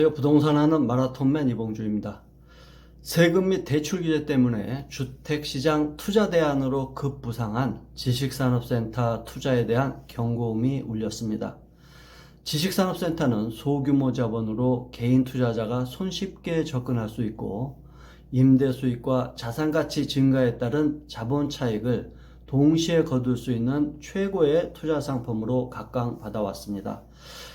안녕하세요. 부동산 하는 마라톤맨 이봉주입니다. 세금 및 대출 규제 때문에 주택시장 투자 대안으로 급부상한 지식산업센터 투자에 대한 경고음이 울렸습니다. 지식산업센터는 소규모 자본으로 개인 투자자가 손쉽게 접근할 수 있고 임대 수익과 자산가치 증가에 따른 자본 차익을 동시에 거둘 수 있는 최고의 투자 상품으로 각광받아왔습니다.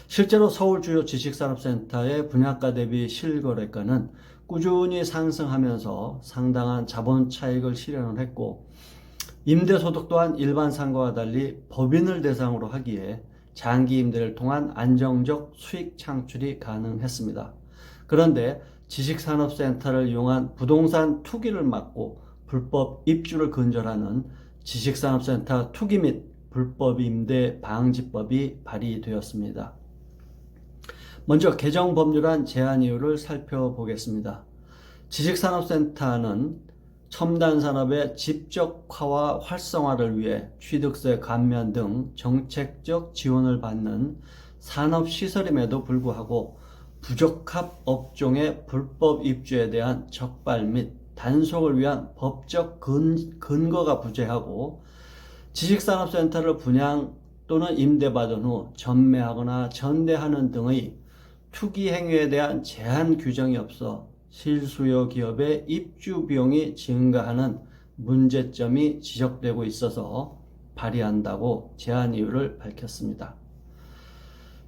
실제로 서울 주요 지식산업센터의 분양가 대비 실거래가는 꾸준히 상승하면서 상당한 자본 차익을 실현을 했고, 임대소득 또한 일반 상가와 달리 법인을 대상으로 하기에 장기 임대를 통한 안정적 수익 창출이 가능했습니다. 그런데 지식산업센터를 이용한 부동산 투기를 막고 불법 입주를 근절하는 지식산업센터 투기 및 불법 임대 방지법이 발의되었습니다. 먼저 개정 법률안 제한 이유를 살펴보겠습니다. 지식산업센터는 첨단 산업의 집적화와 활성화를 위해 취득세 감면 등 정책적 지원을 받는 산업시설임에도 불구하고 부적합 업종의 불법 입주에 대한 적발 및 단속을 위한 법적 근거가 부재하고 지식산업센터를 분양 또는 임대받은 후 전매하거나 전대하는 등의 투기 행위에 대한 제한 규정이 없어 실수요 기업의 입주 비용이 증가하는 문제점이 지적되고 있어서 발의한다고 제한 이유를 밝혔습니다.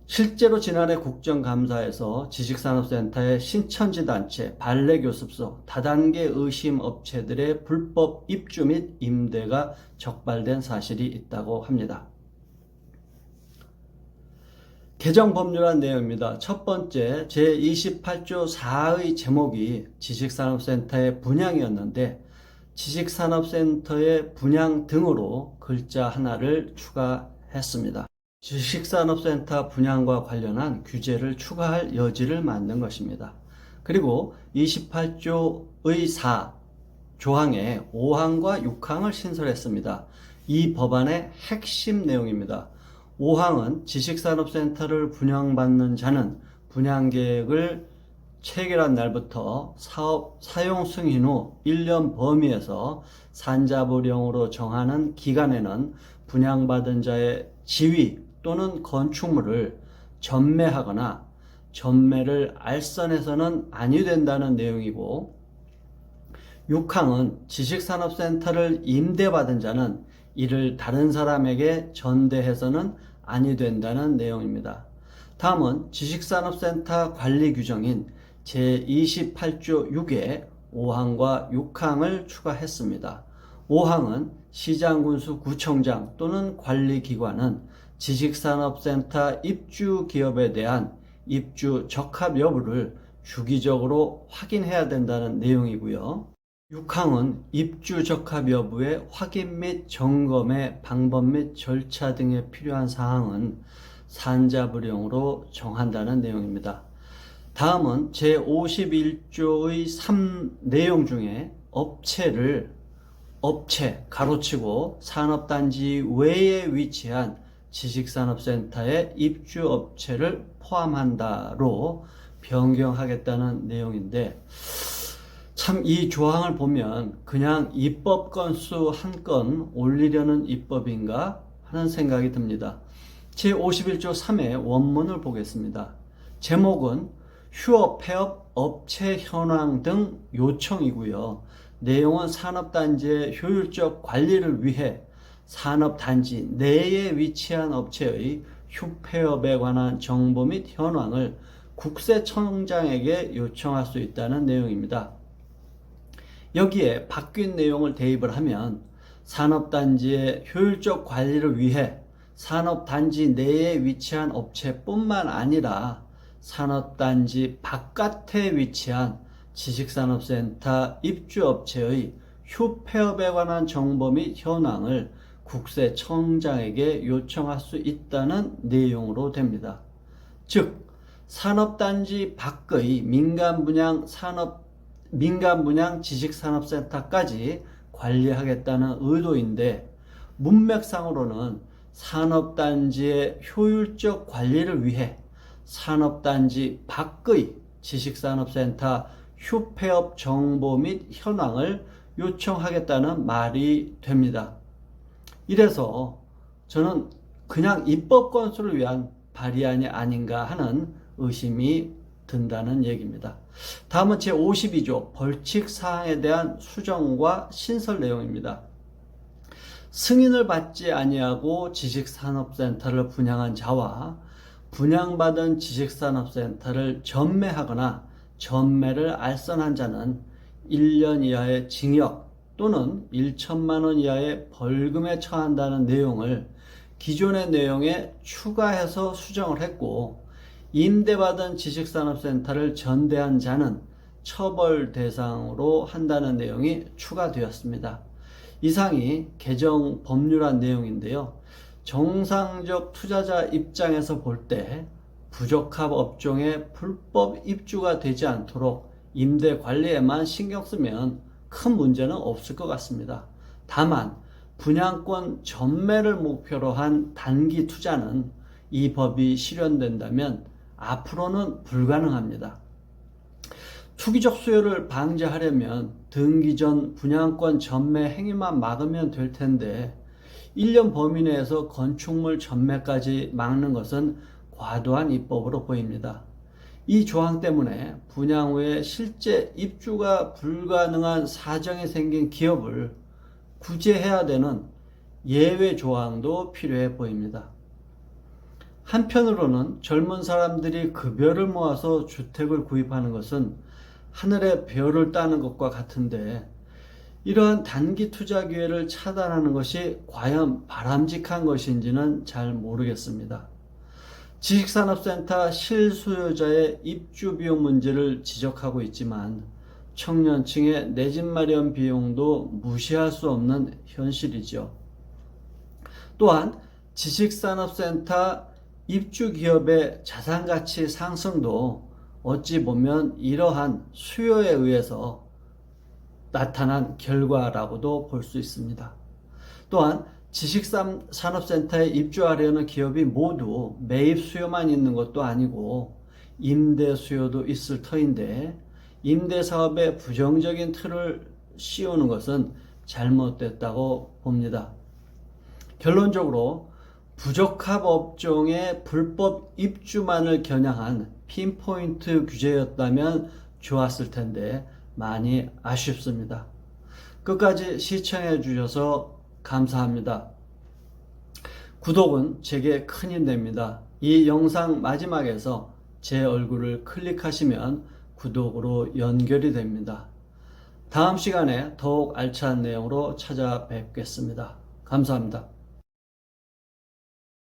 실제로 지난해 국정감사에서 지식산업센터의 신천지 단체, 발레교습소, 다단계 의심 업체들의 불법 입주 및 임대가 적발된 사실이 있다고 합니다. 개정 법률안 내용입니다. 첫 번째, 제28조 4의 제목이 지식산업센터의 분양이었는데 지식산업센터의 분양 등으로 글자 하나를 추가했습니다. 지식산업센터 분양과 관련한 규제를 추가할 여지를 만든 것입니다. 그리고 28조의 4 조항에 5항과 6항을 신설했습니다. 이 법안의 핵심 내용입니다. 5항은 지식산업센터를 분양받는 자는 분양계획을 체결한 날부터 사업 사용 승인 후 1년 범위에서 산자부령으로 정하는 기간에는 분양받은 자의 지위 또는 건축물을 전매하거나 전매를 알선해서는 아니 된다는 내용이고, 6항은 지식산업센터를 임대받은 자는 이를 다른 사람에게 전대해서는 아니 된다는 내용입니다. 다음은 지식산업센터 관리 규정인 제28조 6에 5항과 6항을 추가했습니다. 5항은 시장군수 구청장 또는 관리기관은 지식산업센터 입주 기업에 대한 입주 적합 여부를 주기적으로 확인해야 된다는 내용이고요. 6항은 입주 적합 여부의 확인 및 점검의 방법 및 절차 등에 필요한 사항은 산자부령으로 정한다는 내용입니다. 다음은 제51조의 3 내용 중에 업체 가로치고 산업단지 외에 위치한 지식산업센터의 입주업체를 포함한다로 변경하겠다는 내용인데, 참 이 조항을 보면 그냥 입법 건수 한 건 올리려는 입법인가 하는 생각이 듭니다. 제51조 3의 원문을 보겠습니다. 제목은 휴업, 폐업, 업체 현황 등 요청이고요. 내용은 산업단지의 효율적 관리를 위해 산업단지 내에 위치한 업체의 휴폐업에 관한 정보 및 현황을 국세청장에게 요청할 수 있다는 내용입니다. 여기에 바뀐 내용을 대입을 하면 산업단지의 효율적 관리를 위해 산업단지 내에 위치한 업체뿐만 아니라 산업단지 바깥에 위치한 지식산업센터 입주업체의 휴폐업에 관한 정보 및 현황을 국세청장에게 요청할 수 있다는 내용으로 됩니다. 즉, 산업단지 밖의 민간분양 지식산업센터까지 관리하겠다는 의도인데, 문맥상으로는 산업단지의 효율적 관리를 위해 산업단지 밖의 지식산업센터 휴폐업 정보 및 현황을 요청하겠다는 말이 됩니다. 이래서 저는 그냥 입법 건수를 위한 발의안이 아닌가 하는 의심이 든다는 얘기입니다. 다음은 제52조 벌칙사항에 대한 수정과 신설 내용입니다. 승인을 받지 아니하고 지식산업센터를 분양한 자와 분양받은 지식산업센터를 전매하거나 전매를 알선한 자는 1년 이하의 징역 또는 1천만 원 이하의 벌금에 처한다는 내용을 기존의 내용에 추가해서 수정을 했고, 임대받은 지식산업센터를 전대한 자는 처벌 대상으로 한다는 내용이 추가되었습니다. 이상이 개정 법률안 내용인데요. 정상적 투자자 입장에서 볼 때 부적합 업종에 불법 입주가 되지 않도록 임대 관리에만 신경 쓰면 큰 문제는 없을 것 같습니다. 다만 분양권 전매를 목표로 한 단기 투자는 이 법이 실현된다면 앞으로는 불가능합니다. 투기적 수요를 방지하려면 등기 전 분양권 전매 행위만 막으면 될 텐데 1년 범위 내에서 건축물 전매까지 막는 것은 과도한 입법으로 보입니다. 이 조항 때문에 분양 후에 실제 입주가 불가능한 사정이 생긴 기업을 구제해야 되는 예외 조항도 필요해 보입니다. 한편으로는 젊은 사람들이 급여를 모아서 주택을 구입하는 것은 하늘에 별을 따는 것과 같은데, 이러한 단기 투자 기회를 차단하는 것이 과연 바람직한 것인지는 잘 모르겠습니다. 지식산업센터 실수요자의 입주 비용 문제를 지적하고 있지만 청년층의 내 집 마련 비용도 무시할 수 없는 현실이죠. 또한 지식산업센터 입주 기업의 자산가치 상승도 어찌 보면 이러한 수요에 의해서 나타난 결과라고도 볼 수 있습니다. 또한 지식산업센터에 입주하려는 기업이 모두 매입 수요만 있는 것도 아니고 임대 수요도 있을 터인데, 임대 사업에 부정적인 틀을 씌우는 것은 잘못됐다고 봅니다. 결론적으로 부적합 업종의 불법 입주만을 겨냥한 핀포인트 규제였다면 좋았을 텐데 많이 아쉽습니다. 끝까지 시청해 주셔서 감사합니다. 구독은 제게 큰 힘 됩니다. 이 영상 마지막에서 제 얼굴을 클릭하시면 구독으로 연결이 됩니다. 다음 시간에 더욱 알찬 내용으로 찾아뵙겠습니다. 감사합니다.